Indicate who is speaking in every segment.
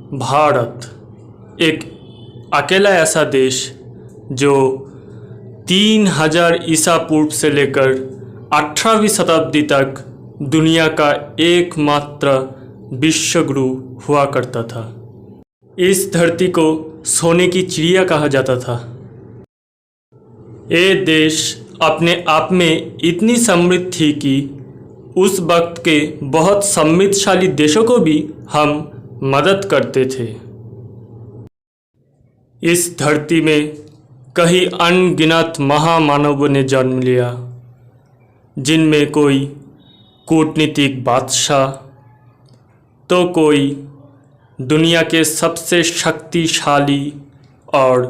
Speaker 1: भारत एक अकेला ऐसा देश जो 3000 ईसा पूर्व से लेकर 18वीं शताब्दी तक दुनिया का एकमात्र विश्वगुरु हुआ करता था। इस धरती को सोने की चिड़िया कहा जाता था। ये देश अपने आप में इतनी समृद्ध थी कि उस वक्त के बहुत समृद्धशाली देशों को भी हम मदद करते थे। इस धरती में कई अनगिनत महामानवों ने जन्म लिया, जिनमें कोई कूटनीतिक बादशाह, तो कोई दुनिया के सबसे शक्तिशाली और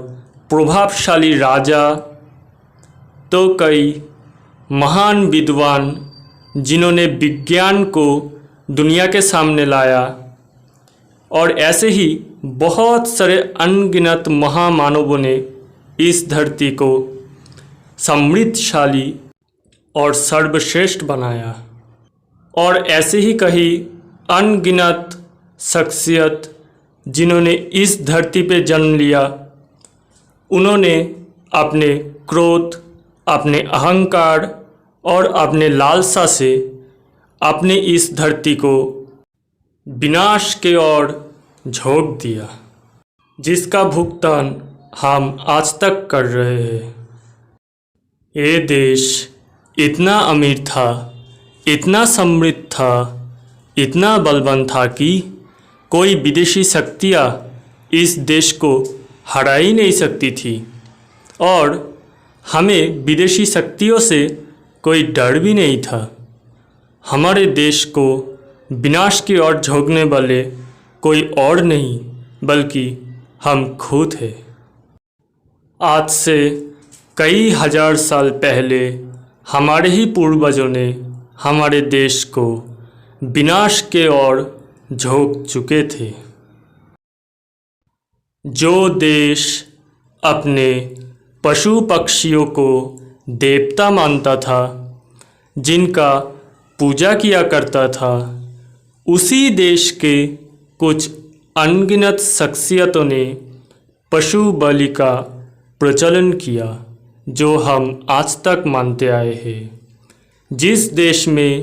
Speaker 1: प्रभावशाली राजा, तो कई महान विद्वान जिन्होंने विज्ञान को दुनिया के सामने लाया, और ऐसे ही बहुत सारे अनगिनत महामानवों ने इस धरती को समृद्धशाली और सर्वश्रेष्ठ बनाया। और ऐसे ही कई अनगिनत शख्सियत जिन्होंने इस धरती पे जन्म लिया, उन्होंने अपने क्रोध, अपने अहंकार और अपने लालसा से अपने इस धरती को विनाश के ओर झोंक दिया, जिसका भुगतान हम आज तक कर रहे हैं। ये देश इतना अमीर था, इतना समृद्ध था, इतना बलवान था कि कोई विदेशी शक्तियाँ इस देश को हरा ही नहीं सकती थी, और हमें विदेशी शक्तियों से कोई डर भी नहीं था। हमारे देश को विनाश की ओर झोंकने वाले कोई और नहीं बल्कि हम खुद हैं। आज से कई हजार साल पहले हमारे ही पूर्वजों ने हमारे देश को विनाश के ओर झोंक चुके थे। जो देश अपने पशु पक्षियों को देवता मानता था, जिनका पूजा किया करता था, उसी देश के कुछ अनगिनत शख्सियतों ने पशु बलि का प्रचलन किया, जो हम आज तक मानते आए हैं। जिस देश में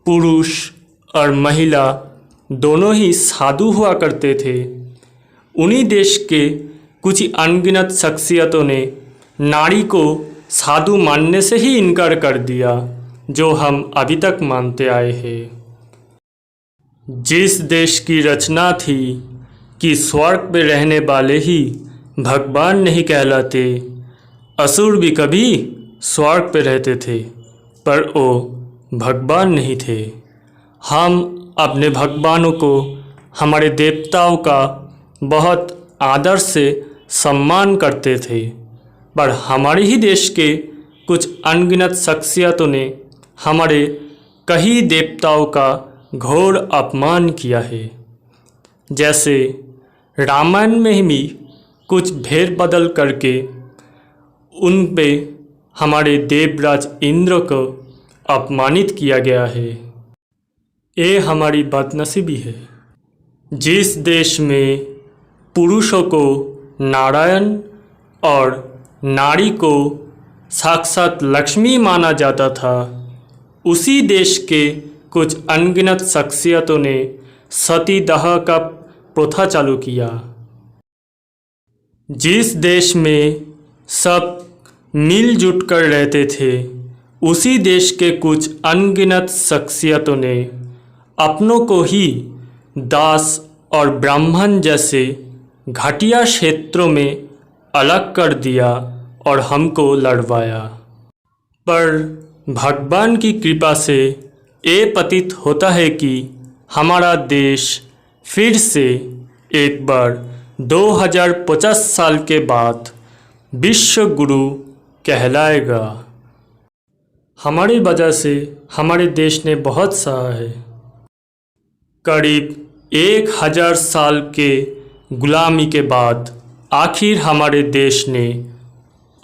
Speaker 1: पुरुष और महिला दोनों ही साधु हुआ करते थे, उन्हीं देश के कुछ अनगिनत शख्सियतों ने नारी को साधु मानने से ही इनकार कर दिया, जो हम अभी तक मानते आए हैं। जिस देश की रचना थी कि स्वर्ग में रहने वाले ही भगवान नहीं कहलाते, असुर भी कभी स्वर्ग पे रहते थे, पर वो भगवान नहीं थे। हम अपने भगवानों को, हमारे देवताओं का बहुत आदर से सम्मान करते थे, पर हमारे ही देश के कुछ अनगिनत शख्सियतों ने हमारे कई देवताओं का घोर अपमान किया है। जैसे रामायण में भी कुछ भेद बदल करके उन पे हमारे देवराज इंद्र को अपमानित किया गया है। ये हमारी बदनसीबी है। जिस देश में पुरुषों को नारायण और नारी को साक्षात लक्ष्मी माना जाता था, उसी देश के कुछ अनगिनत शख्सियतों ने सतीदाह का प्रथा चालू किया। जिस देश में सब मिलजुल कर रहते थे, उसी देश के कुछ अनगिनत शख्सियतों ने अपनों को ही दास और ब्राह्मण जैसे घटिया क्षेत्रों में अलग कर दिया और हमको लड़वाया। पर भगवान की कृपा से ये प्रतीत होता है कि हमारा देश फिर से एक बार 2050 साल के बाद विश्व गुरु कहलाएगा। हमारी वजह से हमारे देश ने बहुत सहा है। करीब 1000 साल के गुलामी के बाद आखिर हमारे देश ने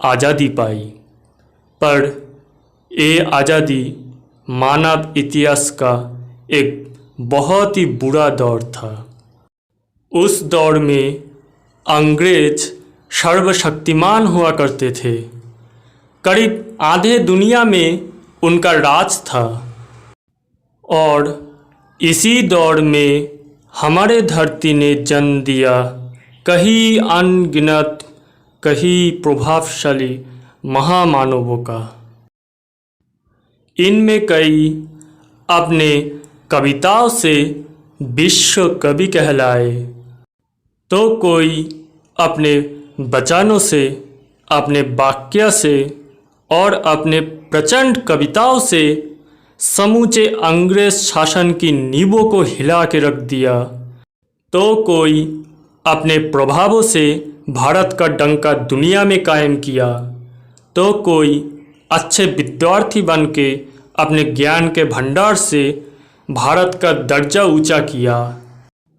Speaker 1: आज़ादी पाई, पर ये आज़ादी मानव इतिहास का एक बहुत ही बुरा दौर था। उस दौर में अंग्रेज सर्वशक्तिमान हुआ करते थे। करीब आधे दुनिया में उनका राज था और इसी दौर में हमारे धरती ने जन्म दिया कई अनगिनत, कई प्रभावशाली महामानवों का। इनमें कई अपने कविताओं से विश्व कवि कहलाए, तो कोई अपने वचनों से, अपने वाक्य से और अपने प्रचंड कविताओं से समूचे अंग्रेज शासन की नींवों को हिला के रख दिया, तो कोई अपने प्रभावों से भारत का डंका दुनिया में कायम किया, तो कोई अच्छे विद्यार्थी बन के अपने ज्ञान के भंडार से भारत का दर्जा ऊंचा किया,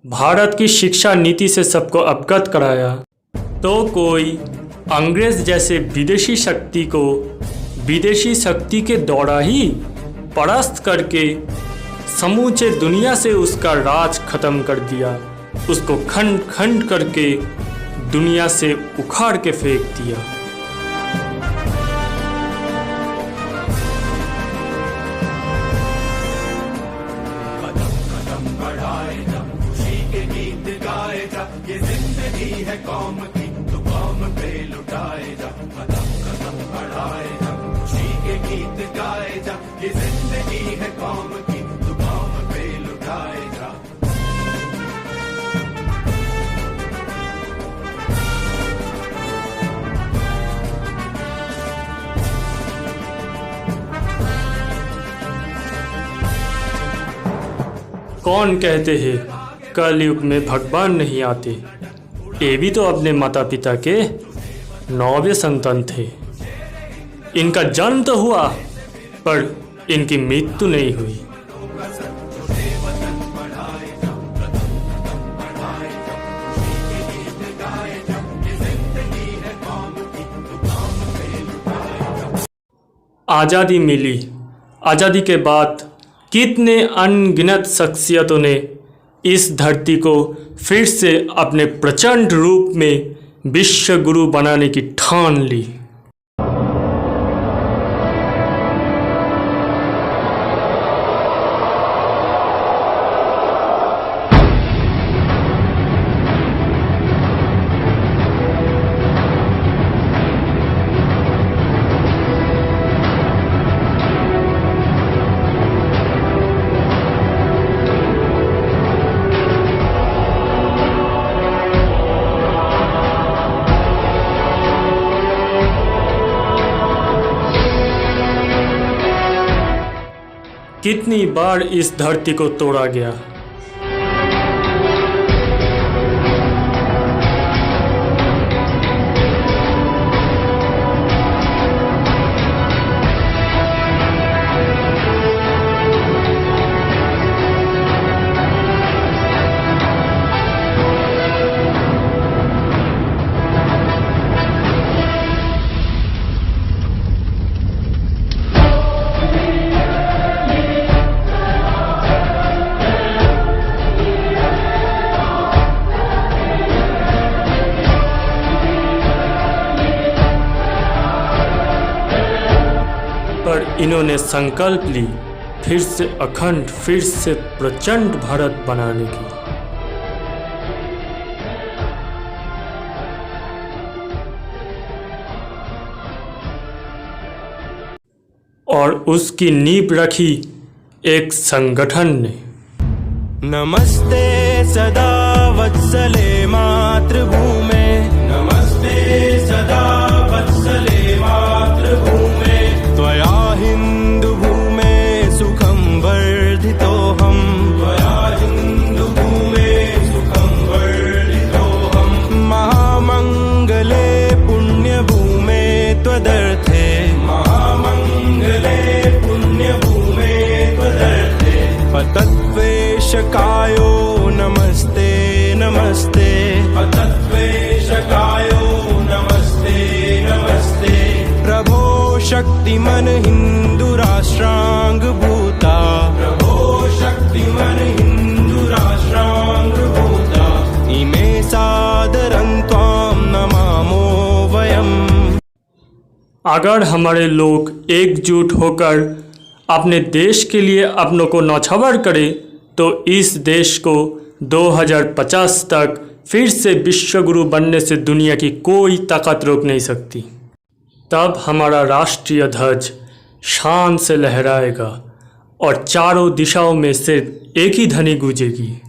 Speaker 1: भारत की शिक्षा नीति से सबको अवगत कराया, तो कोई अंग्रेज जैसे विदेशी शक्ति के द्वारा ही परास्त करके समूचे दुनिया से उसका राज खत्म कर दिया, उसको खंड खंड करके दुनिया से उखाड़ के फेंक दिया।
Speaker 2: कदम कदम बढ़ाए जा, खुशी के गीत गाए जा, ये जिंदगी है कौम की, तो कौम पे लुटाए जा। कदम कदम बढ़ाए जा, खुशी के गीत गाए जा, ये जिंदगी है कौम की, तो कौम पे लुटाए जा।
Speaker 1: कौन कहते हैं कलयुग में भगवान नहीं आते, ये भी तो अपने माता पिता के 9वें संतान थे। इनका जन्म तो हुआ पर इनकी मृत्यु नहीं हुई। आज़ादी मिली, आज़ादी के बाद कितने अनगिनत शख्सियतों ने इस धरती को फिर से अपने प्रचंड रूप में विश्व गुरु बनाने की ठान ली। कितनी बार इस धरती को तोड़ा गया, पर इन्होंने संकल्प ली फिर से अखंड, फिर से प्रचंड भारत बनाने की। और उसकी नींव रखी एक संगठन ने।
Speaker 3: नमस्ते सदा वत्सले मातृभूमे, नमस्ते सदा वत्सले मातृभूमे, त्वया हिन्दु भूमे सुखं वर्धितोऽहम्, त्वया हिन्दु भूमे सुखं वर्धितोऽहम्, महामङ्गले पुण्यभूमे त्वदर्थे, महामङ्गले पुण्यभूमे त्वदर्थे, पतत्वेशकायो नमस्ते नमस्ते, पतत्वेशकायो नमस्ते नमस्ते, प्रभो शक्तिमन हिंदू राष्ट्रांग भूता, प्रभो शक्तिमन हिंदू राष्ट्रांग भूता,
Speaker 1: अगर हमारे लोग एकजुट होकर अपने देश के लिए अपनों को नौछावर करें तो इस देश को 2050 तक फिर से विश्वगुरु बनने से दुनिया की कोई ताकत रोक नहीं सकती। तब हमारा राष्ट्रीय ध्वज शान से लहराएगा और चारों दिशाओं में सिर्फ एक ही ध्वनि गूंजेगी।